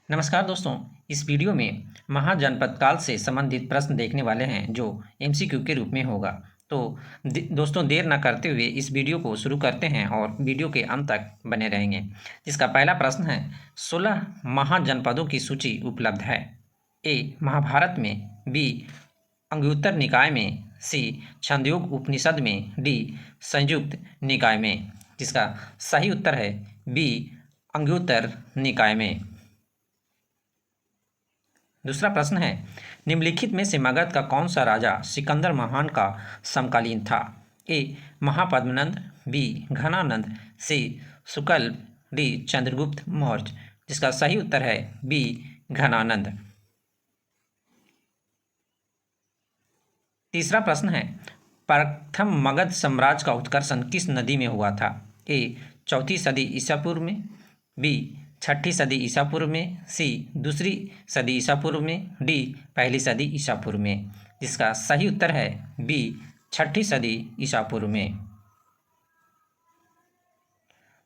नमस्कार दोस्तों। इस वीडियो में महाजनपद काल से संबंधित प्रश्न देखने वाले हैं जो एमसीक्यू के रूप में होगा। तो दोस्तों देर न करते हुए इस वीडियो को शुरू करते हैं और वीडियो के अंत तक बने रहेंगे। जिसका पहला प्रश्न है, 16 महाजनपदों की सूची उपलब्ध है। ए महाभारत में, बी अंगुत्तर निकाय में, सी छंदोग उपनिषद में, डी संयुक्त निकाय में। जिसका सही उत्तर है बी अंगुत्तर निकाय में। दूसरा प्रश्न है, निम्नलिखित में से मगध का कौन सा राजा सिकंदर महान का समकालीन था? ए महापद्मनंद, बी घनानंद, सी शुक्ल, डी चंद्रगुप्त मौर्य। जिसका सही उत्तर है बी घनानंद। तीसरा प्रश्न है, प्रथम मगध साम्राज्य का उत्कर्षण किस नदी में हुआ था? ए चौथी सदी ईसा पूर्व में, बी छठी सदी ईसा पूर्व में, सी दूसरी सदी ईसा पूर्व में, डी पहली सदी ईसा पूर्व में। जिसका सही उत्तर है बी छठी सदी ईसा पूर्व में।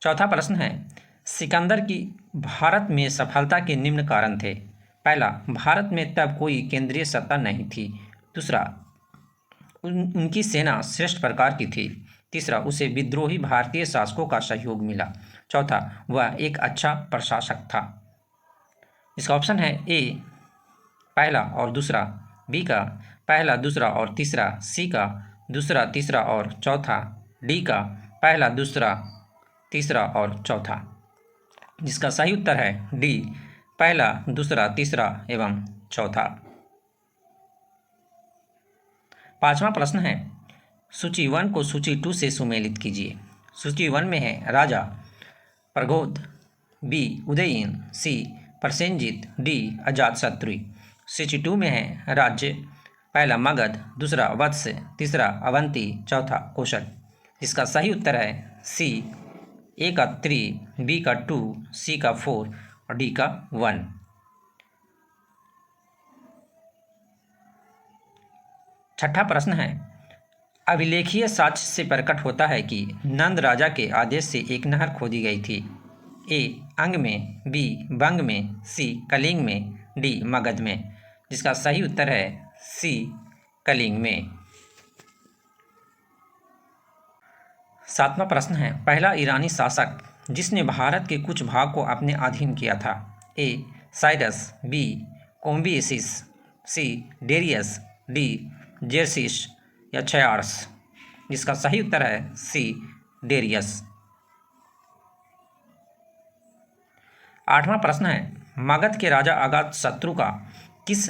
चौथा प्रश्न है, सिकंदर की भारत में सफलता के निम्न कारण थे। पहला, भारत में तब कोई केंद्रीय सत्ता नहीं थी। दूसरा, उनकी सेना श्रेष्ठ प्रकार की थी। तीसरा, उसे विद्रोही भारतीय शासकों का सहयोग मिला। चौथा, वह एक अच्छा प्रशासक था। इसका ऑप्शन है ए पहला और दूसरा, बी का पहला दूसरा और तीसरा, सी का दूसरा तीसरा और चौथा, डी का पहला दूसरा तीसरा और चौथा। जिसका सही उत्तर है डी पहला दूसरा तीसरा एवं चौथा। पांचवा प्रश्न है, सूची 1 को सूची 2 से सुमेलित कीजिए। सूची 1 में है राजा प्रगोद, बी उदयन, सी प्रसेनजीत, डी अजातशत्रु। सूची 2 में है राज्य पहला मगध, दूसरा वत्स, तीसरा अवंती, चौथा कौशल। जिसका सही उत्तर है सी ए का 3, बी का 2, सी का 4 और डी का 1। छठा प्रश्न है, अभिलेखीय साक्ष्य से प्रकट होता है कि नंद राजा के आदेश से एक नहर खोदी गई थी। ए अंग में, बी बंग में, सी कलिंग में, डी मगध में। जिसका सही उत्तर है सी कलिंग में। सातवां प्रश्न है, पहला ईरानी शासक जिसने भारत के कुछ भाग को अपने अधीन किया था। ए साइरस, बी कोम्बियसिस, सी डेरियस, डी जेरसिस या छयार्स। जिसका सही उत्तर है सी डेरियस। आठवां प्रश्न है, मगध के राजा अजातशत्रु का किस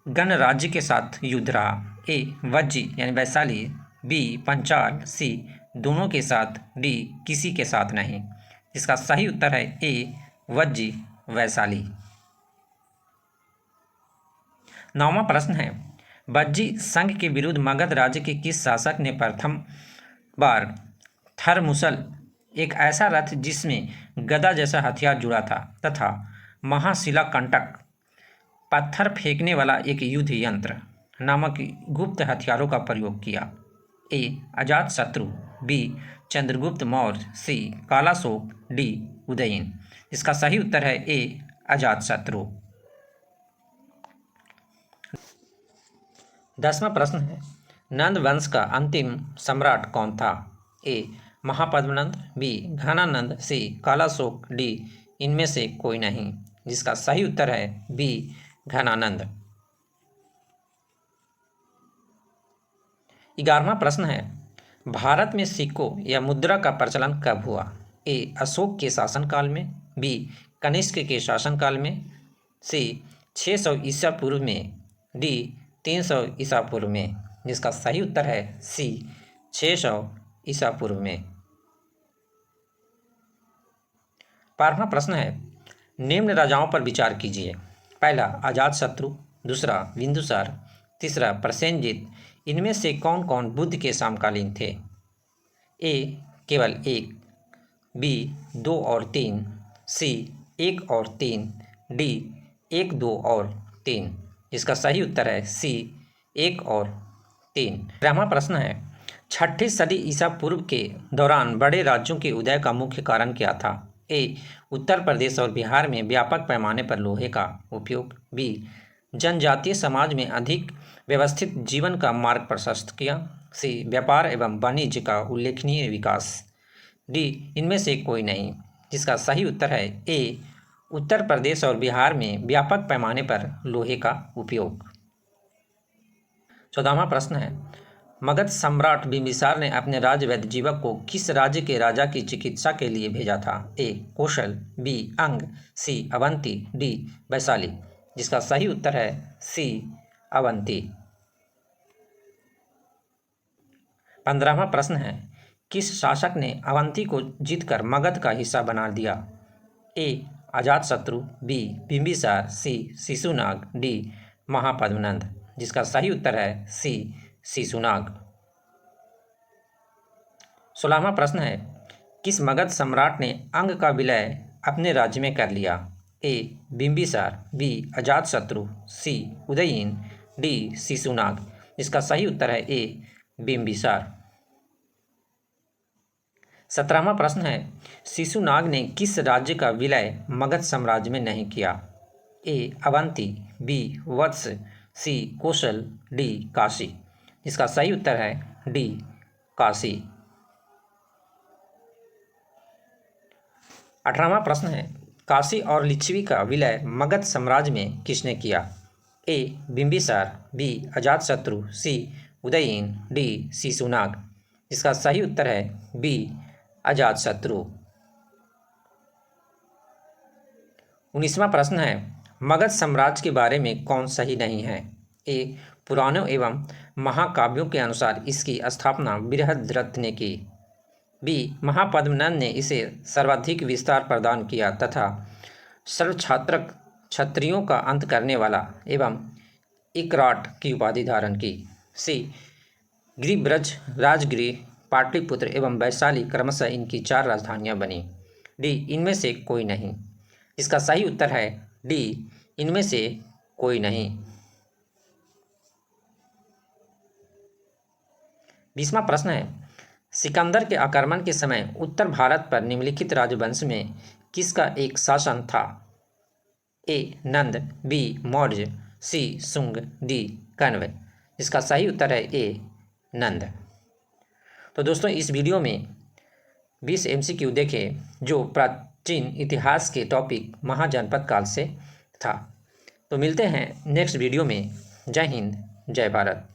गणराज्य के साथ युद्ध रहा? ए वज्जी यानी वैशाली, बी पंचाल, सी दोनों के साथ, डी किसी के साथ नहीं। जिसका सही उत्तर है ए वज्जी वैशाली। नौवां प्रश्न है, वज्जी संघ के विरुद्ध मगध राज्य के किस शासक ने प्रथम बार थरमुसल, एक ऐसा रथ जिसमें गदा जैसा हथियार जुड़ा था, तथा महाशिला कंटक, पत्थर फेंकने वाला एक युद्ध यंत्र नामक गुप्त हथियारों का प्रयोग किया? ए अजातशत्रु, बी चंद्रगुप्त मौर्य, सी कालाशोक, डी उदयन। इसका सही उत्तर है ए अजातशत्रु। 10वां प्रश्न है, नंद वंश का अंतिम सम्राट कौन था? ए महापद्मनंद, बी घनानंद, सी कालाशोक, डी इनमें से कोई नहीं। जिसका सही उत्तर है बी घनानंद। 11वां प्रश्न है, भारत में सिक्कों या मुद्रा का प्रचलन कब हुआ? ए अशोक के शासनकाल में, बी कनिष्क के शासनकाल में, सी 600 ईसा पूर्व में, डी 300 ईसा पूर्व में। जिसका सही उत्तर है सी 600 ईसा पूर्व में। 12वां प्रश्न है, निम्न राजाओं पर विचार कीजिए। पहला अजातशत्रु, दूसरा बिंदुसार, तीसरा प्रसेनजीत। इनमें से कौन कौन बुद्ध के समकालीन थे? ए केवल 1, बी 2 और 3, सी 1 और 3, डी 1, 2 और 3। इसका सही उत्तर है सी 1 और 3। 13वां प्रश्न है, छठी सदी ईसा पूर्व के दौरान बड़े राज्यों के उदय का मुख्य कारण क्या था? ए उत्तर प्रदेश और बिहार में व्यापक पैमाने पर लोहे का उपयोग। बी जनजातीय समाज में अधिक व्यवस्थित जीवन का मार्ग प्रशस्त किया। सी व्यापार एवं वाणिज्य का उल्लेखनीय विकास। डी इनमें से कोई नहीं। जिसका सही उत्तर है ए उत्तर प्रदेश और बिहार में व्यापक पैमाने पर लोहे का उपयोग। 14वां प्रश्न है, मगध सम्राट बिंबिसार ने अपने राज्य वैद्यजीवक को किस राज्य के राजा की चिकित्सा के लिए भेजा था। ए कौशल, बी अंग, सी अवंती, डी वैशाली। जिसका सही उत्तर है सी अवंती। 15वां प्रश्न है, किस शासक ने अवंती को जीतकर मगध का हिस्सा बना दिया। ए अजातशत्रु, बी बिंबिसार, सी शिशुनाग, डी महापद्मनंद। जिसका सही उत्तर है सी शिशुनाग। 16वां प्रश्न है, किस मगध सम्राट ने अंग का विलय अपने राज्य में कर लिया। ए बिंबिसार, बी अजातशत्रु, सी उदयीन, डी शिशुनाग। इसका सही उत्तर है ए बिंबिसार। 17वां प्रश्न है, शिशुनाग ने किस राज्य का विलय मगध साम्राज्य में नहीं किया। ए अवंती, बी वत्स, सी कौशल, डी काशी। इसका सही उत्तर है डी काशी। 18वां प्रश्न है, काशी और लिच्छवी का विलय मगध साम्राज्य में किसने किया। ए बिंबिसार, बी अजातशत्रु, सी उदयीन, डी शिशुनाग। इसका सही उत्तर है बी अजातशत्रु। 19वां प्रश्न है, मगध साम्राज्य के बारे में कौन सही नहीं है। ए पुराणों एवं महाकाव्यों के अनुसार इसकी स्थापना बृहद्रथ ने की। बी महापद्मनंद ने इसे सर्वाधिक विस्तार प्रदान किया तथा सर्वछात्रक क्षत्रियों का अंत करने वाला एवं इकराट की उपाधि धारण की। सी गिरिब्रज, राजगृह, पाटलिपुत्र एवं वैशाली क्रमशः इनकी 4 राजधानियां बनी। डी इनमें से कोई नहीं। इसका सही उत्तर है डी इनमें से कोई नहीं। 20वां प्रश्न है, सिकंदर के आक्रमण के समय उत्तर भारत पर निम्नलिखित राजवंश में किसका एक शासन था। ए नंद, बी मौर्य, सी शुंग, डी कण्व। इसका सही उत्तर है ए नंद। तो दोस्तों इस वीडियो में 20 MCQ देखें जो प्राचीन इतिहास के टॉपिक महाजनपद काल से था। तो मिलते हैं नेक्स्ट वीडियो में। जय हिंद, जय भारत।